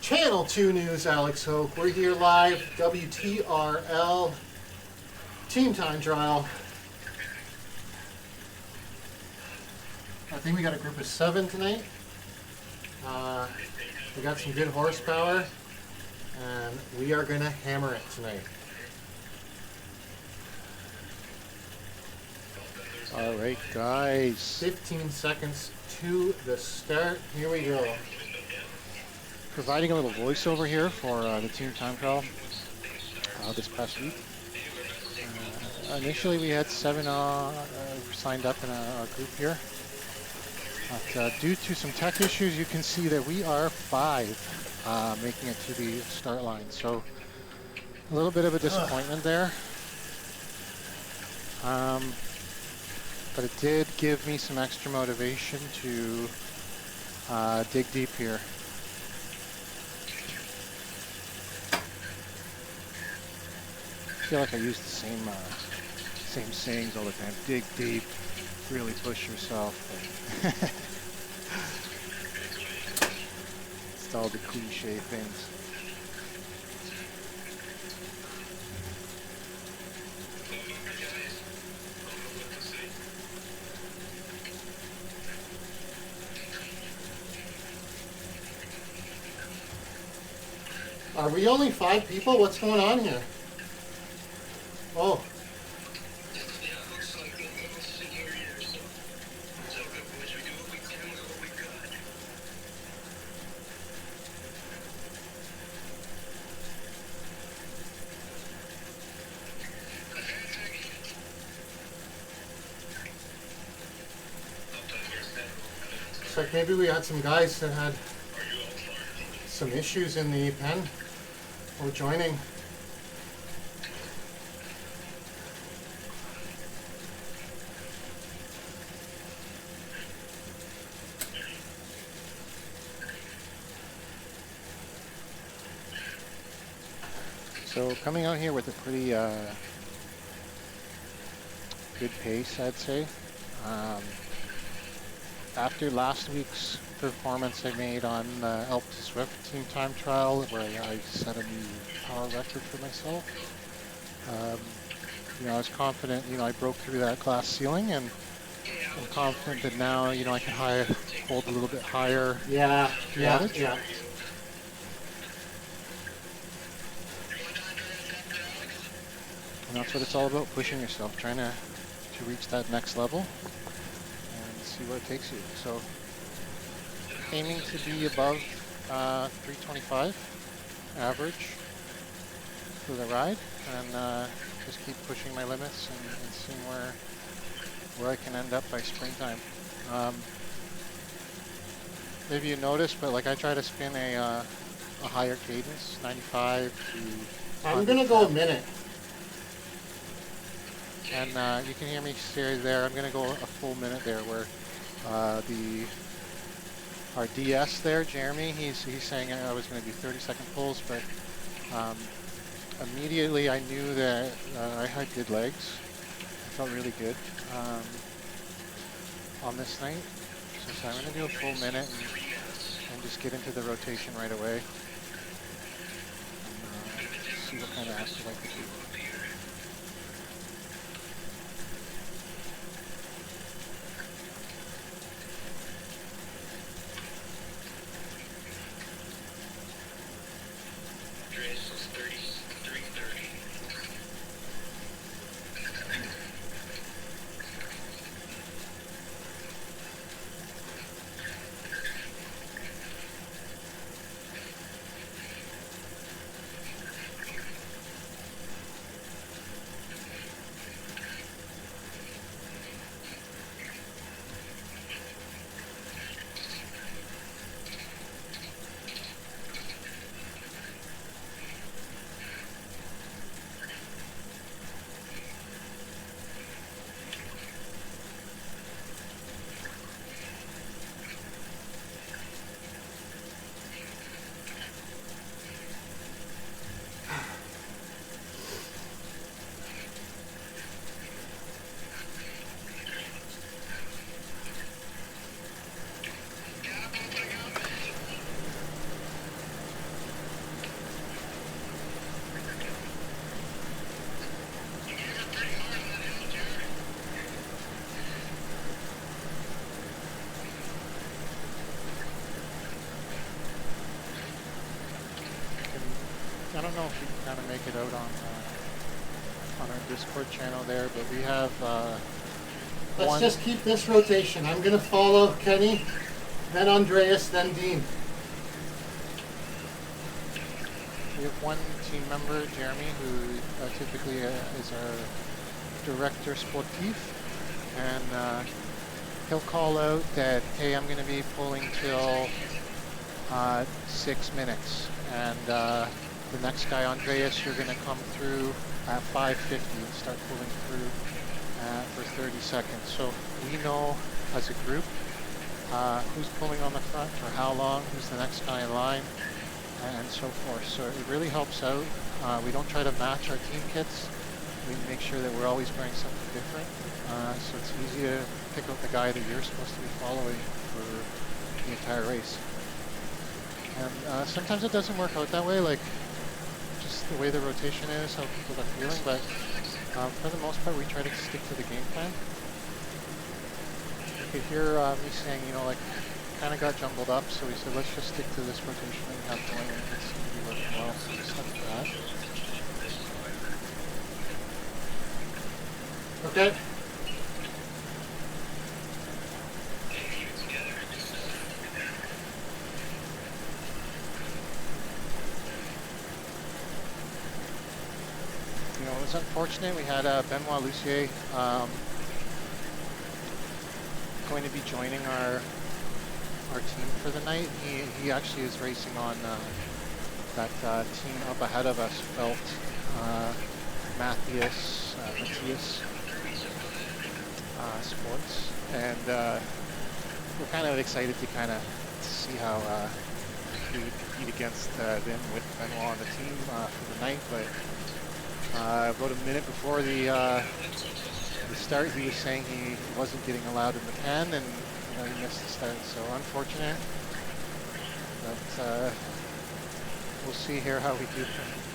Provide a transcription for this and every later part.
Channel 2 News, Alex Hoke. We're here live, WTRL, team time trial. I think we got a group of 7 tonight. We got some good horsepower, and we are going to hammer it tonight. All right, guys. 15 seconds to the start. Here we go. Providing a little voiceover here for the team time trial this past week. Initially, we had 7 signed up in our group here. But due to some tech issues, you can see that we are 5 making it to the start line. So a little bit of a disappointment there. But it did give me some extra motivation to dig deep here. I feel like I use the same sayings all the time. Dig deep, really push yourself. It's all the cliche things. Are we only 5 people? What's going on here? Oh. Looks like maybe we had some guys that had some issues in the pen or joining. So coming out here with a pretty good pace, I'd say. After last week's performance I made on the Elk to Swift team time trial, where I set a new power record for myself, I was confident, I broke through that glass ceiling, and I'm confident that now, I can hold a little bit higher wattage. Yeah. And that's what it's all about, pushing yourself, trying to reach that next level and see where it takes you. So aiming to be above 325 average for the ride, and just keep pushing my limits and seeing where I can end up by springtime. Maybe you noticed, but I try to spin a higher cadence, 95 to... I'm gonna go a minute. And you can hear me say there, I'm going to go a full minute there, where our DS there, Jeremy, he's saying I was going to do 30-second pulls, but immediately I knew that I had good legs. I felt really good on this night. So I'm going to do a full minute and just get into the rotation right away. And see what kind of active I can do. I don't know if you can kind of make it out on our Discord channel there, but we have Let's just keep this rotation. I'm going to follow Kenny, then Andreas, then Dean. We have one team member, Jeremy, who typically is our director sportif, and he'll call out that, hey, I'm going to be pulling till 6 minutes, and the next guy, Andreas, you're going to come through at 5:50 and start pulling through for 30 seconds. So we know as a group who's pulling on the front for how long, who's the next guy in line, and so forth. So it really helps out. We don't try to match our team kits. We make sure that we're always wearing something different. So it's easy to pick out the guy that you're supposed to be following for the entire race. And sometimes it doesn't work out that way, like just the way the rotation is, how people are feeling, but for the most part we try to stick to the game plan. You could hear me saying, you know, like, kind of got jumbled up, so we said let's just stick to this rotation that we have going, and it seems to be working well, so we stuck to that. Okay. You know, it was unfortunate. We had Benoit Lucier going to be joining our team for the night. He actually is racing on that team up ahead of us, Felt, Matthias Sports, and we're kind of excited to kind of see how we would compete against them with Benoit on the team for the night. But about a minute before the start, he was saying he wasn't getting allowed in the pen, and you know, he missed the start. So unfortunate, but we'll see here how we do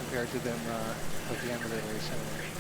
compared to them at the end of the race anyway.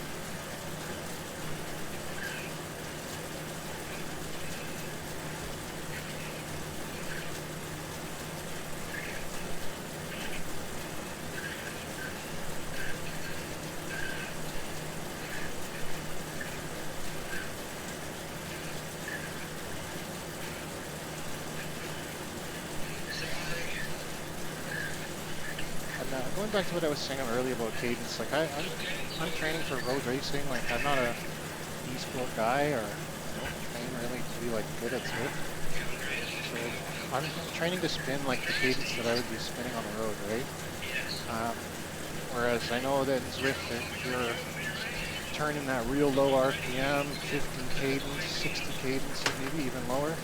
Going back to what I was saying earlier about cadence, like I'm training for road racing. Like I'm not a e-sport guy, or I don't train really to be like good at Zwift. So I'm training to spin like the cadence that I would be spinning on the road, right? Whereas I know that in Zwift, if you're turning that real low RPM, 50 cadence, 60 cadence, or maybe even lower,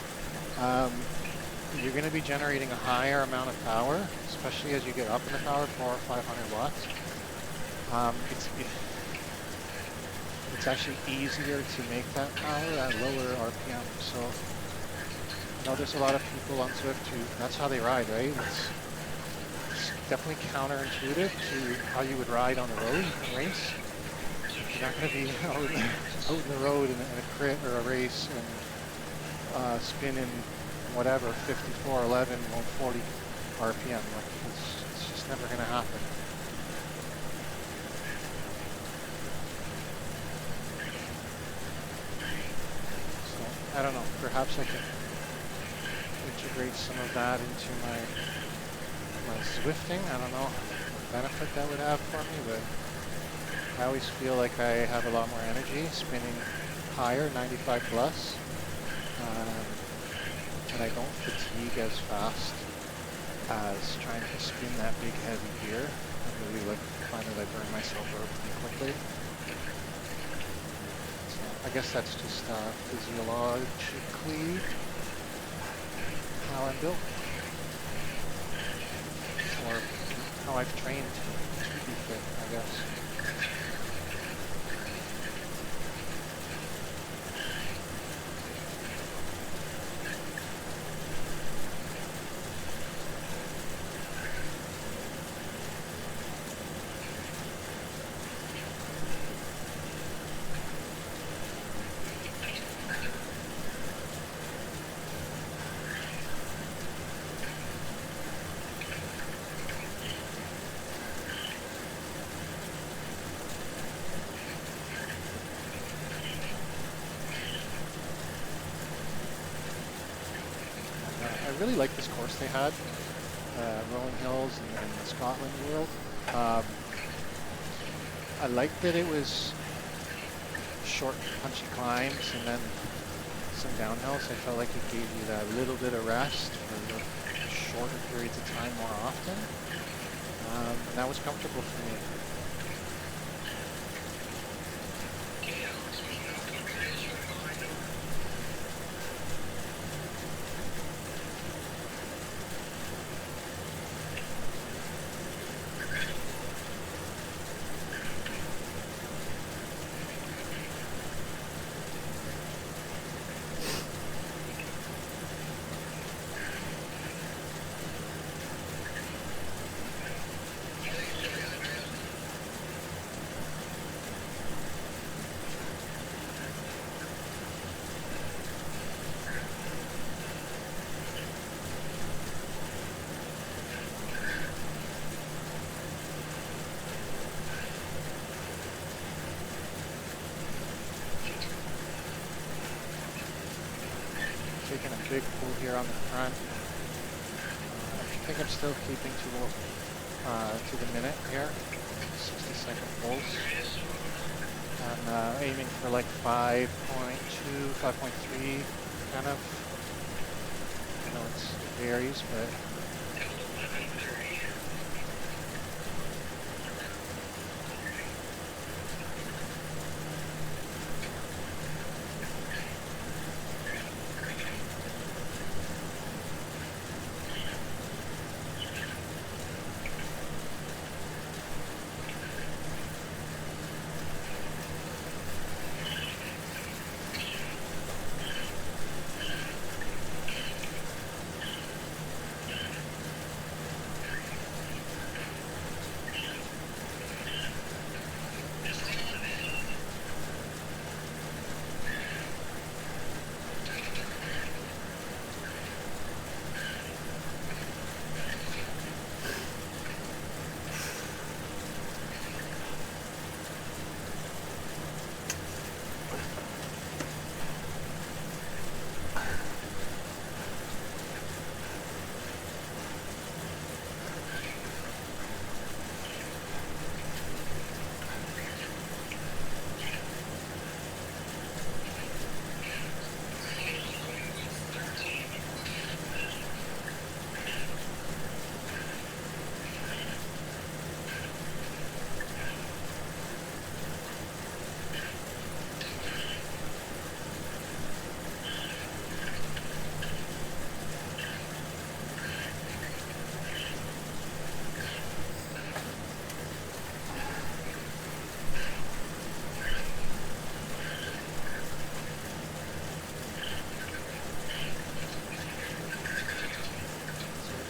you're going to be generating a higher amount of power, especially as you get up in the power, 400 or 500 watts. It's actually easier to make that power at lower RPM. So I know there's a lot of people on Zwift who, that's how they ride, right? It's definitely counterintuitive to how you would ride on the road in a race. You're not going to be out in the road in a crit or a race and spinning whatever, 54, 11, 140 RPM. Like, it's just never going to happen. So, I don't know, perhaps I can integrate some of that into my Zwifting. I don't know what benefit that would have for me, but I always feel like I have a lot more energy spinning higher, 95 plus. And I don't fatigue as fast as trying to spin that big heavy gear. I really like find that I burn myself out pretty quickly. So I guess that's just physiologically how I'm built, or how I've trained to be fit, I guess. really liked this course they had, Rolling Hills and the Scotland World. I liked that it was short, punchy climbs and then some downhills. I felt like it gave you that little bit of rest for shorter periods of time more often. And that was comfortable for me. Taking a big pull here on the front. I think I'm still keeping to the minute here, 60-second pulls. I'm aiming for like 5.2, 5.3 kind of. I know it varies, but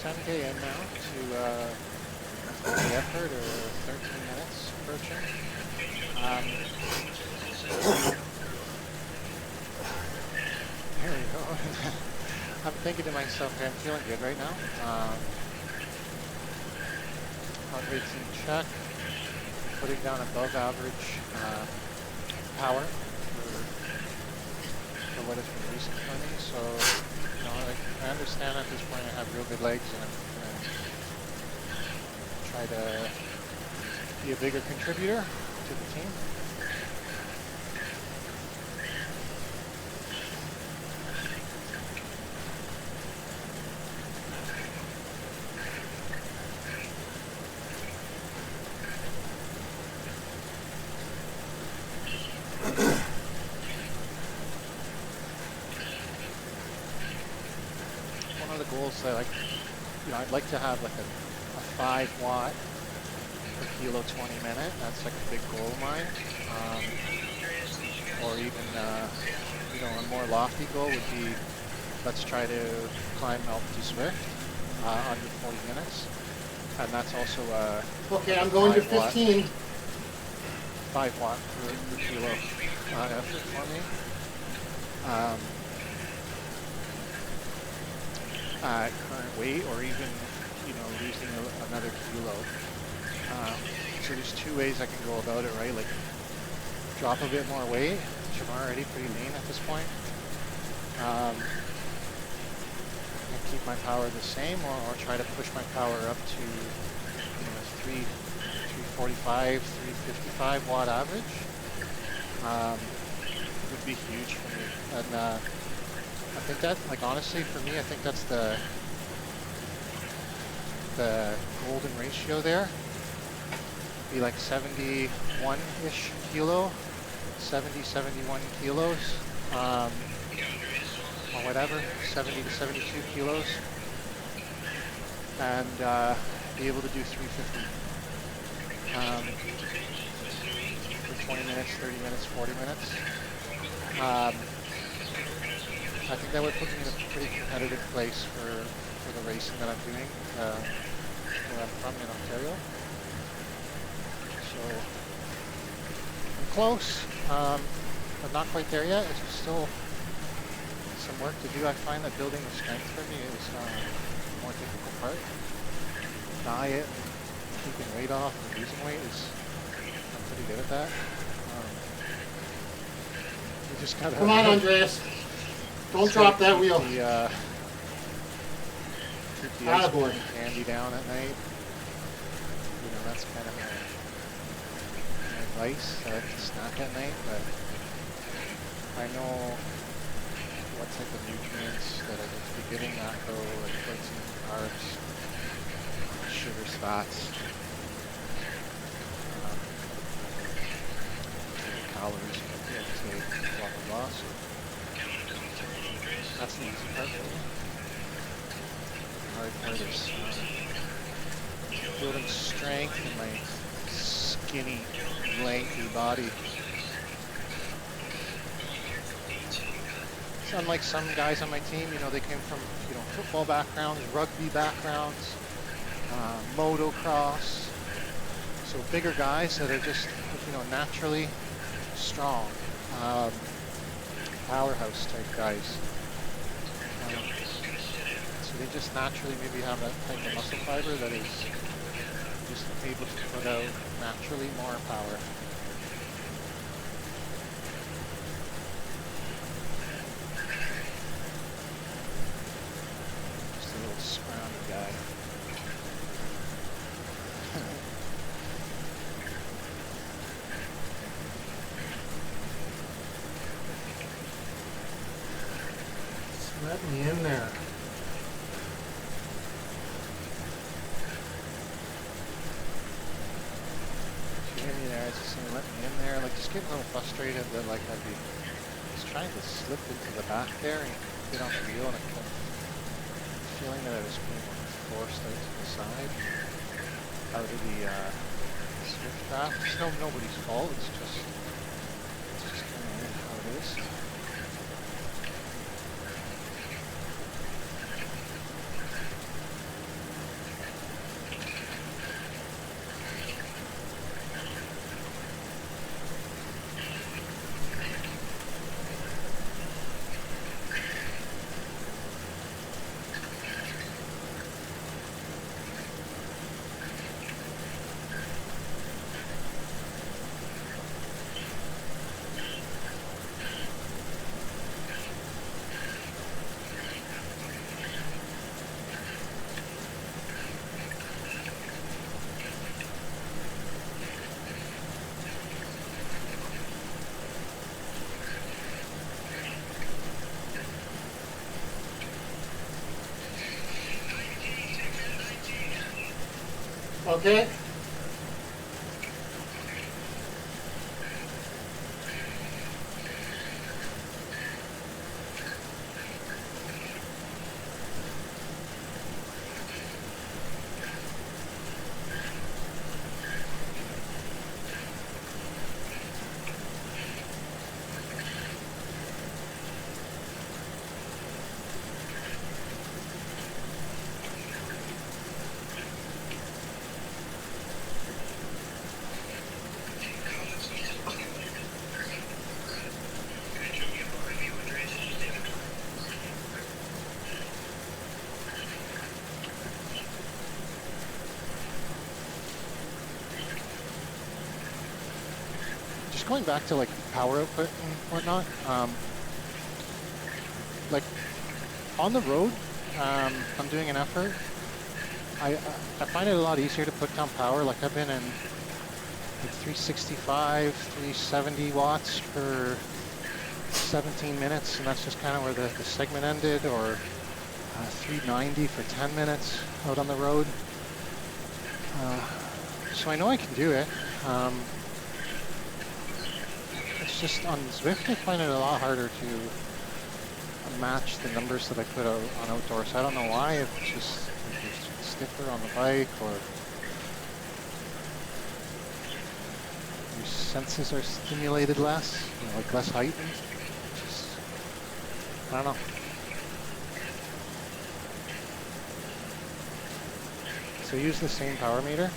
so 10K in now to the effort, or 13 minutes approaching. Here we go. I'm thinking to myself, okay, I'm feeling good right now. Heart rate's in check. Putting down above average power for what has been recent for me. So, you know, I understand at this point I have real good legs, and I'm going to try to be a bigger contributor to the team. Goals that I'd like to have like a 5 watt per kilo 20 minute. That's like a big goal of mine. Or even a more lofty goal would be, let's try to climb Alpe Swift under 40 minutes, and that's also okay. I'm going to 15. 5 watt per kilo effort for me. At current weight, or even, losing another kilo. So there's 2 ways I can go about it, right? Like, drop a bit more weight, which I'm already pretty lean at this point. And keep my power the same or try to push my power up to, you know, 345, 355 watt average, would be huge for me. And I think that, like, honestly, for me, I think that's the golden ratio there. Be like 71-ish kilo, 70, 71 kilos, or whatever, 70 to 72 kilos, and be able to do 350 for 20 minutes, 30 minutes, 40 minutes. I think that would put me in a pretty competitive place for the racing that I'm doing where I'm from in Ontario. So I'm close, but not quite there yet. It's still some work to do. I find that building the strength for me is the more difficult part. Diet, keeping weight off, and losing weight I'm pretty good at that. You just gotta. Come on, Andreas. Don't drop that wheel. Keep the ice cream candy down at night. You know, that's kind of my advice. I like to snack at night, but I know what type of nutrients that I need to be getting, macro, like protein, carbs, sugars, fats, calories, intake, blah blah blah. So that's the easy part for me. The hard part is building strength in my skinny, lanky body. So unlike some guys on my team, you know, they came from, you know, football backgrounds, rugby backgrounds, motocross. So bigger guys that are just, you know, naturally strong, powerhouse type guys. So they just naturally maybe have that type of muscle fiber that is just able to put out naturally more power. Just a little scrawny guy. Let me in there. If you hear me there, it's just saying, let me in there. Like, just getting a little frustrated that, like, I'd be just trying to slip into the back there and get on the wheel, and I kept feeling that I was being forced out to the side, out of the swift draft. It's nobody's fault. It's just kind of how it is. Okay. Going back to like power output and whatnot, like on the road, I'm doing an effort, I find it a lot easier to put down power. Like I've been in like 365, 370 watts for 17 minutes, and that's just kind of where the segment ended, or 390 for 10 minutes out on the road. So I know I can do it. It's just on Zwift I find it a lot harder to match the numbers that I put out on outdoors. I don't know why, if it's just like you're stiffer on the bike, or your senses are stimulated less, you know, like less heightened. Just, I don't know. So I use the same power meter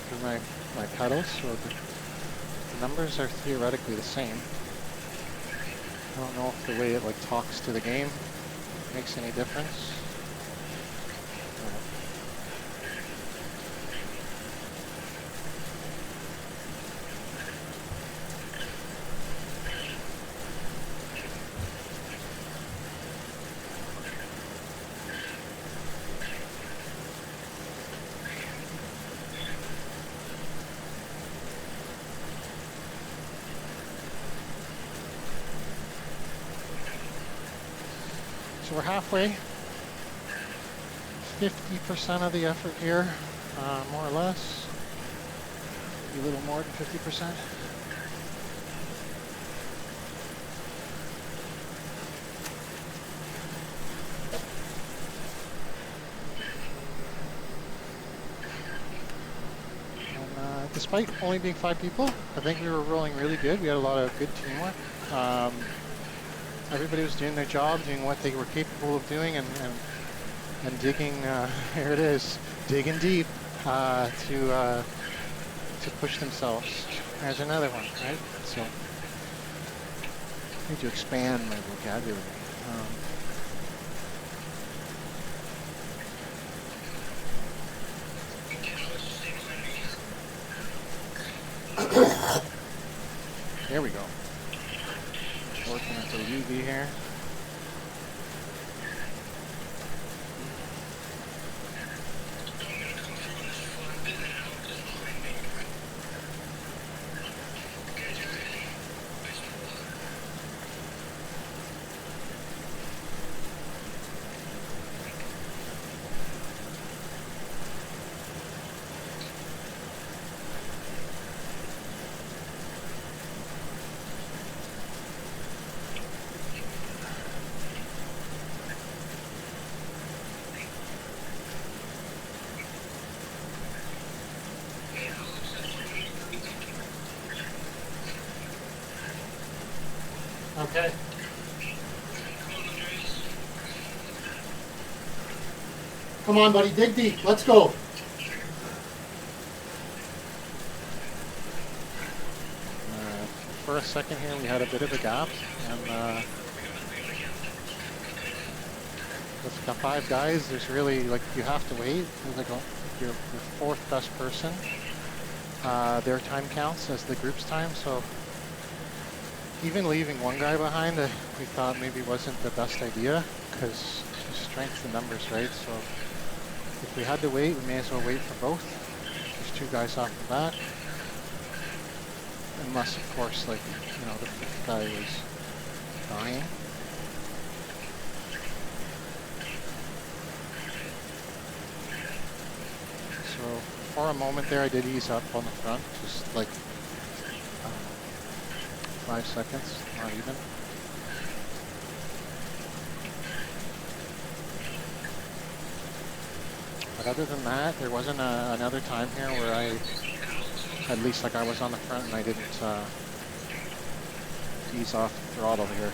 through my pedals, so the numbers are theoretically the same. I don't know if the way it like talks to the game makes any difference. So we're halfway, 50% of the effort here, more or less, maybe a little more than 50%. And despite only being 5 people, I think we were rolling really good. We had a lot of good teamwork. Everybody was doing their job, doing what they were capable of doing, and digging, here it is, digging deep to push themselves. There's another one, right? So, I need to expand my vocabulary. There we go. Working at the UV here. Okay. Come on, buddy, dig deep. Let's go. For a second here, we had a bit of a gap, and with the 5 guys, there's really, like, you have to wait. There's like your 4th best person. Their time counts as the group's time, so even leaving one guy behind, we thought maybe wasn't the best idea, because strength in numbers, right? So if we had to wait, we may as well wait for both. There's 2 guys off the bat. Unless, of course, like, you know, the 5th guy was dying. So for a moment there, I did ease up on the front, just like 5 seconds, not even. But other than that, there wasn't another time here where at least like I was on the front and I didn't ease off the throttle here.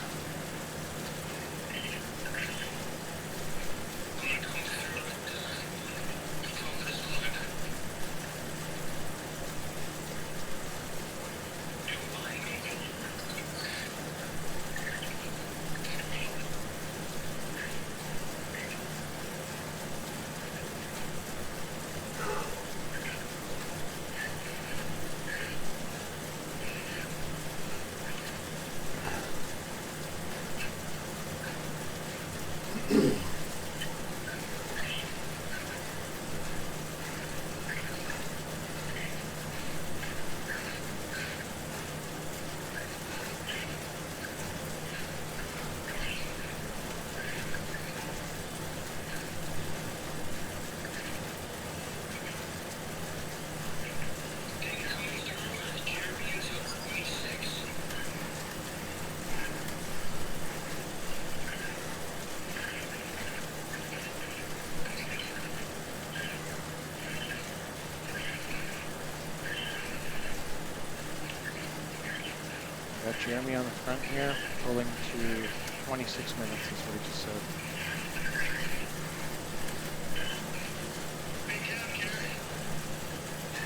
Jeremy on the front here, pulling to 26 minutes is what he just said.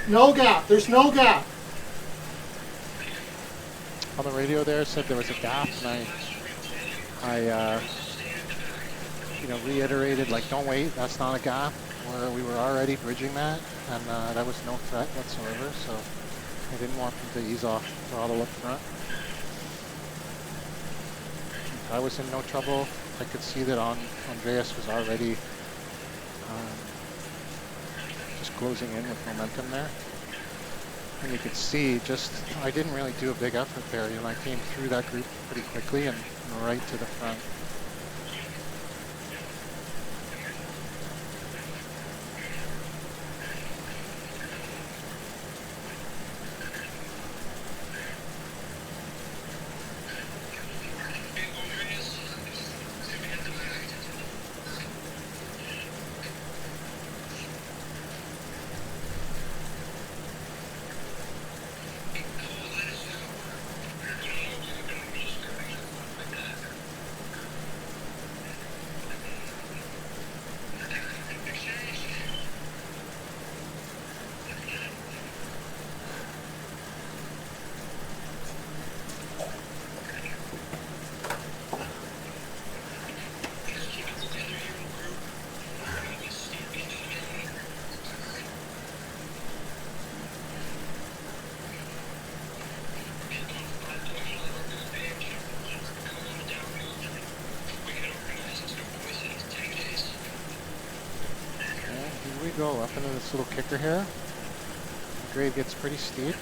No gap. There's no gap. On the radio there, it said there was a gap, and I reiterated, like, don't wait, that's not a gap. We were already bridging that, and that was no threat whatsoever, so I didn't want them to ease off throttle up front. I was in no trouble. I could see that Andreas was already just closing in with momentum there. And you could see I didn't really do a big effort there. I came through that group pretty quickly and right to the front. Go up into this little kicker here. The grade gets pretty steep.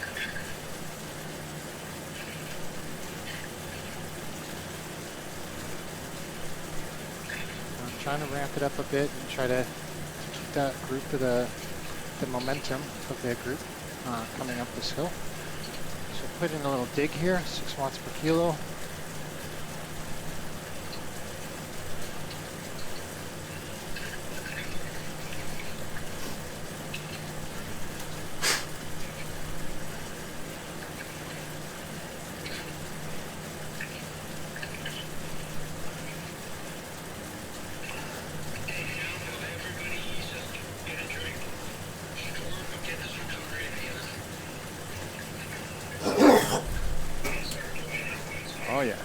I'm trying to ramp it up a bit and try to keep that group to the momentum of the group coming up this hill. So put in a little dig here, 6 watts per kilo. Oh yeah.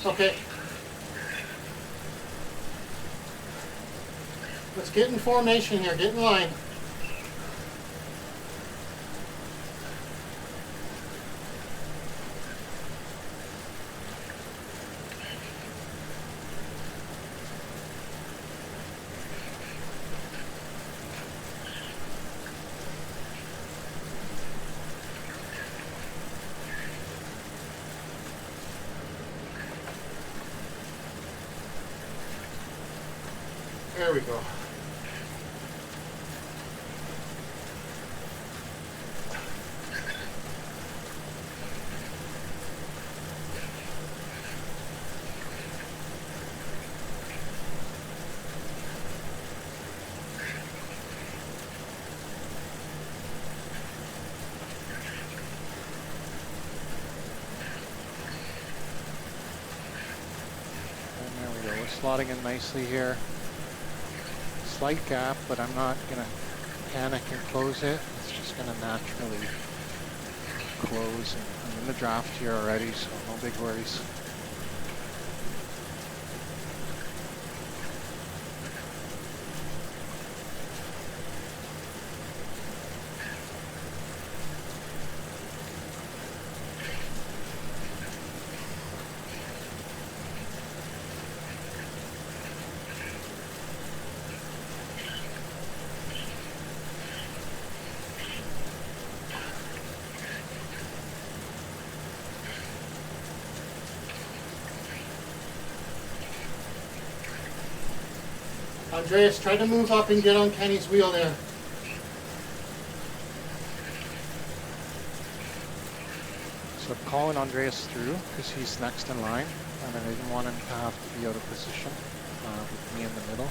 Okay. Let's get in formation here. Get in line. There we go. And there we go. We're slotting in nicely here. Slight gap, but I'm not going to panic and close it. It's just going to naturally close. And I'm in the draft here already, so no big worries. Andreas, try to move up and get on Kenny's wheel there. So I'm calling Andreas through because he's next in line, and I didn't want him to have to be out of position with me in the middle.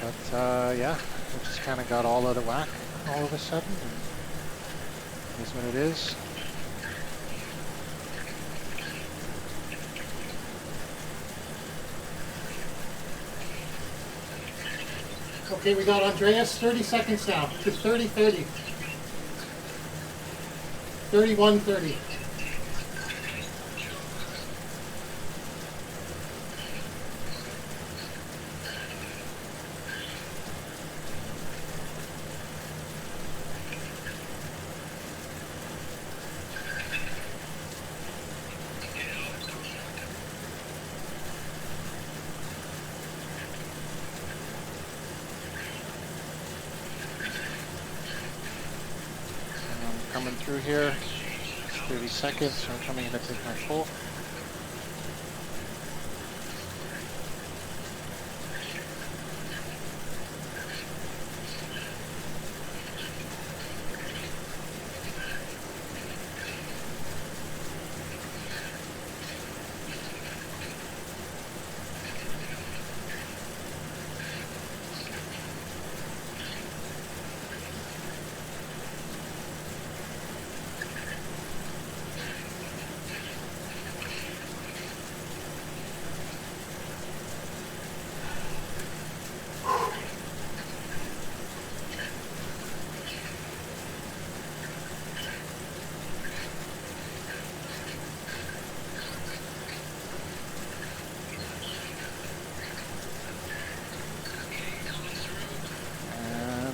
But yeah, it just kind of got all out of whack all of a sudden, and it is what it is. Okay, we got Andreas, 30 seconds now. To 30-30. 31-30. Coming through here, 30 seconds, so I'm coming in to take my pull.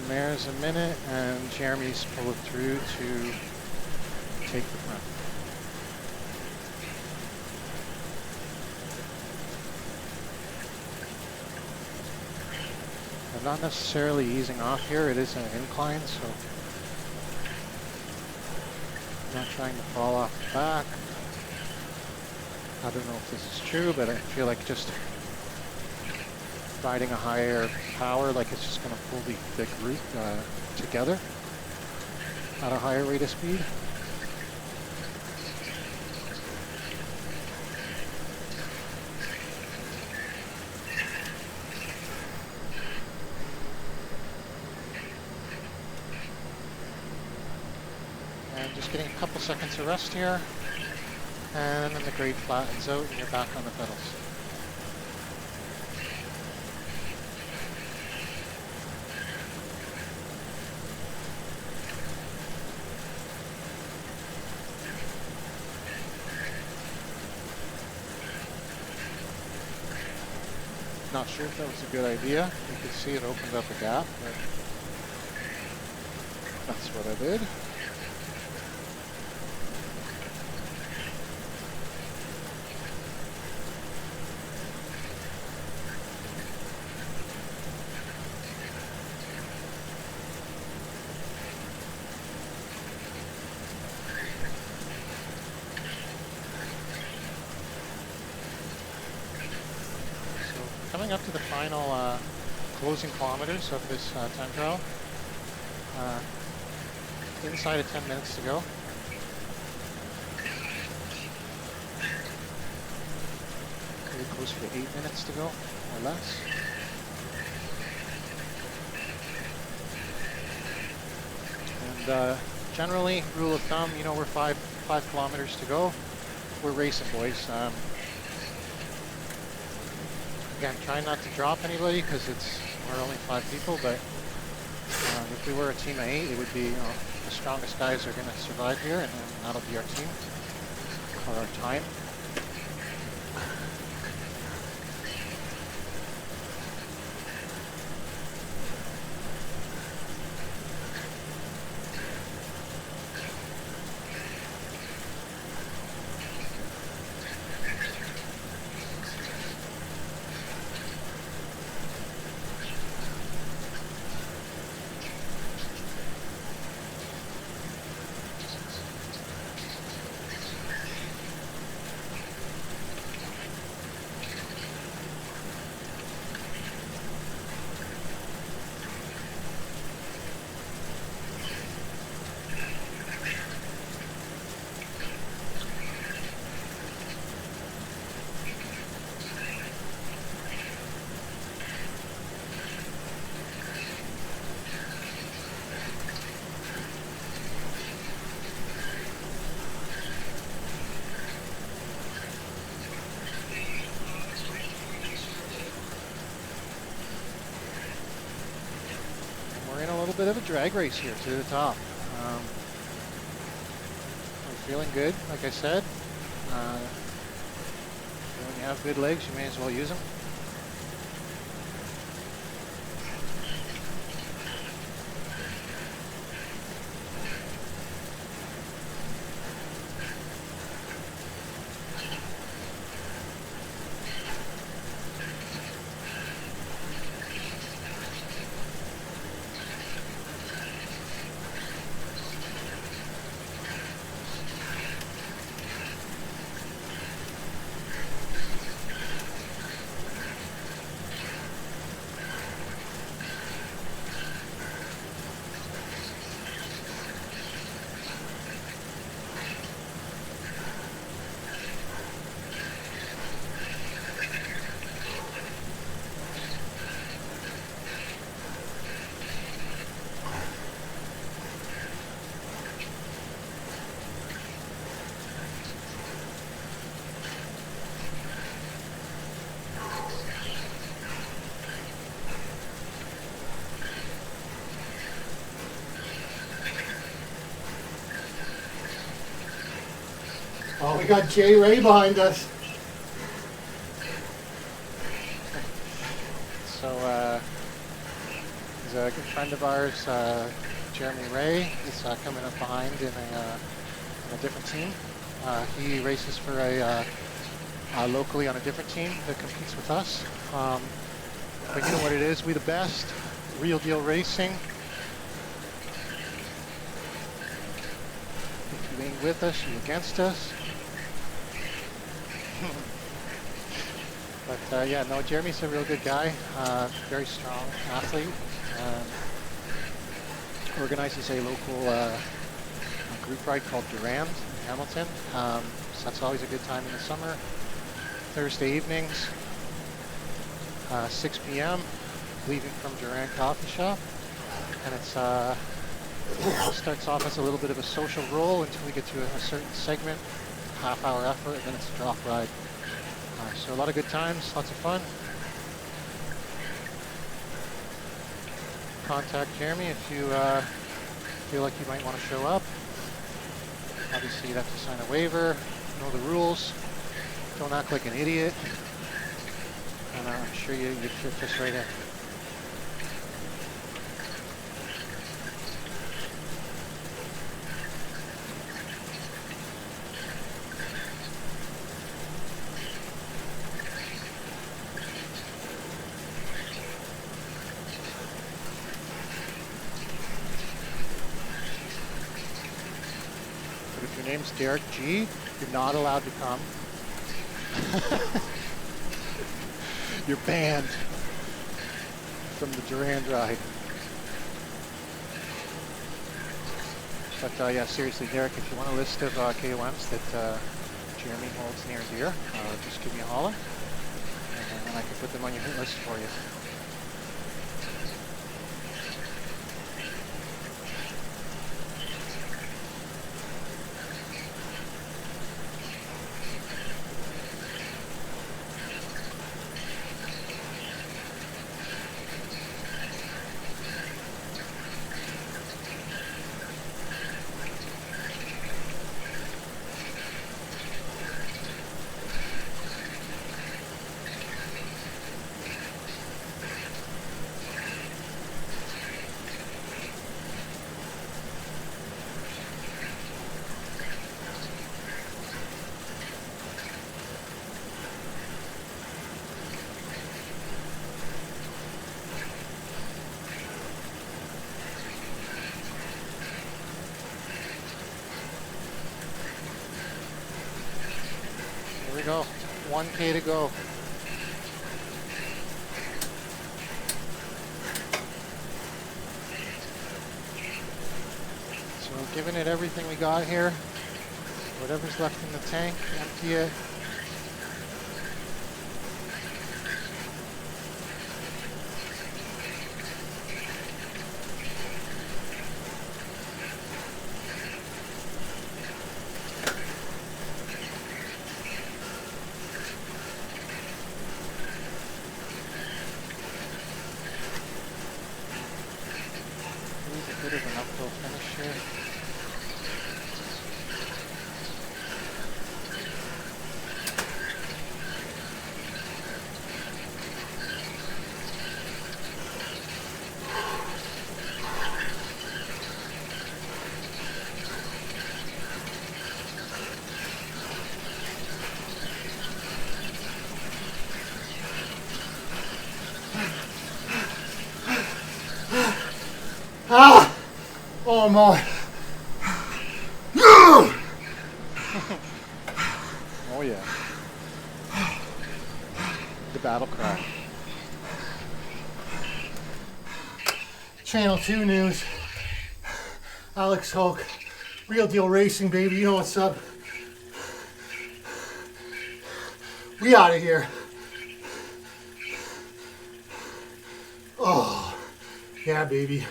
There's a minute, and Jeremy's pulled through to take the front. I'm not necessarily easing off here, it is an incline, so I'm not trying to fall off the back. I don't know if this is true, but I feel like just riding a higher power, like it's just going to pull the group together at a higher rate of speed. And just getting a couple seconds of rest here, and then the grade flattens out and you're back on the pedals. Not sure if that was a good idea. You could see it opened up a gap, but that's what I did. Coming up to the final closing kilometers of this time trial. Inside of 10 minutes to go. Very close to 8 minutes to go, or less. And generally, rule of thumb, you know, we're five kilometers to go. We're racing, boys. Again, try not to drop anybody because we're only 5 people, but if we were a team of 8, it would be, you know, the strongest guys are going to survive here, and then that'll be our team, or our time. bit of a drag race here to the top. We're feeling good, like I said. When you have good legs, you may as well use them. Oh, we got Jay Ray behind us. So there's a good friend of ours, Jeremy Ray, is coming up behind in a different team. He races for locally on a different team that competes with us. But you know what it is, we the best, real deal racing. If you ain't with us, you against us. But yeah, no, Jeremy's a real good guy, very strong athlete. Organizes a local group ride called Durand in Hamilton. So that's always a good time in the summer. Thursday evenings, 6 p.m., leaving from Durand Coffee Shop. And it starts off as a little bit of a social roll until we get to a certain segment, half-hour effort, and then it's a drop ride. So a lot of good times, lots of fun. Contact Jeremy if you feel like you might want to show up. Obviously, you'd have to sign a waiver, know the rules, don't act like an idiot, and I'm sure you'd fit just right in. Your name's Derek G. You're not allowed to come. You're banned from the Durand ride. But yeah, seriously, Derek, if you want a list of KOMs that Jeremy holds near and dear, just give me a holler, and then I can put them on your hit list for you. Here we go, 1K to go. So giving it everything we got here. Whatever's left in the tank, empty it. Come on. Oh yeah. The battle cry. Channel 2 news. Alex Hulk. Real Deal Racing, baby. You know what's up. We out of here. Oh, yeah, baby.